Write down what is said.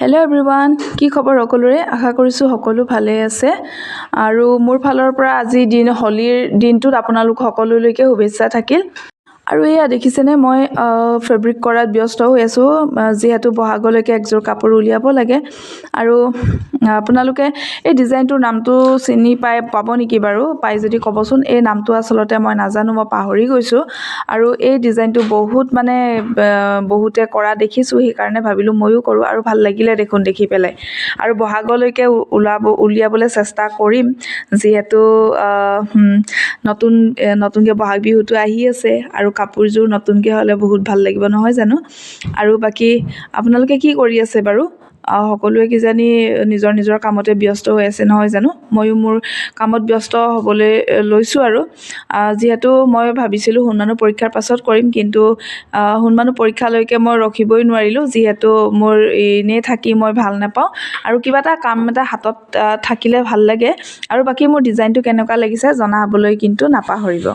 Hello' everyone, কি খবৰ সকলোৰে? আশা কৰিছোঁ সকলো ভালে আছে। আৰু মোৰ ফালৰ পৰা আজি হোলীৰ দিনটোত আপোনালোক সকলোলৈকে শুভেচ্ছা থাকিল। আৰু এয়া দেখিছেনে, মই ফেব্ৰিক কৰাত ব্যস্ত হৈ আছোঁ, যিহেতু বহাগলৈকে একযোৰ কাপোৰ উলিয়াব লাগে। আৰু আপোনালোকে এই ডিজাইনটোৰ নামটো চিনি পাব নেকি বাৰু? পাই যদি ক'বচোন। এই নামটো আচলতে মই নাজানো, মই পাহৰি গৈছোঁ। আৰু এই ডিজাইনটো বহুতে কৰা দেখিছোঁ, সেইকাৰণে ভাবিলোঁ ময়ো কৰোঁ, আৰু ভাল লাগিলে দেখোন দেখি পেলাই। আৰু বহাগলৈকে উলিয়াবলৈ চেষ্টা কৰিম, যিহেতু নতুনকৈ বহাগ বিহুটো আহি আছে, আৰু কাপোৰযোৰ নতুনকৈ হ'লে বহুত ভাল লাগিব নহয় জানো? আৰু বাকী আপোনালোকে কি কৰি আছে বাৰু? সকলোৱে কিজানি নিজৰ নিজৰ কামতে ব্যস্ত হৈ আছে নহয় জানো? ময়ো মোৰ কামত ব্যস্ত হ'বলৈ লৈছোঁ। আৰু যিহেতু মই ভাবিছিলোঁ সোণমানু পৰীক্ষাৰ পাছত কৰিম, কিন্তু সোণমানু পৰীক্ষালৈকে মই ৰখিবই নোৱাৰিলোঁ, যিহেতু মোৰ এনেই থাকি মই ভাল নাপাওঁ, আৰু কিবা এটা কাম এটা হাতত থাকিলে ভাল লাগে। আৰু বাকী মোৰ ডিজাইনটো কেনেকুৱা লাগিছে জনাবলৈ কিন্তু নাপাহৰিব।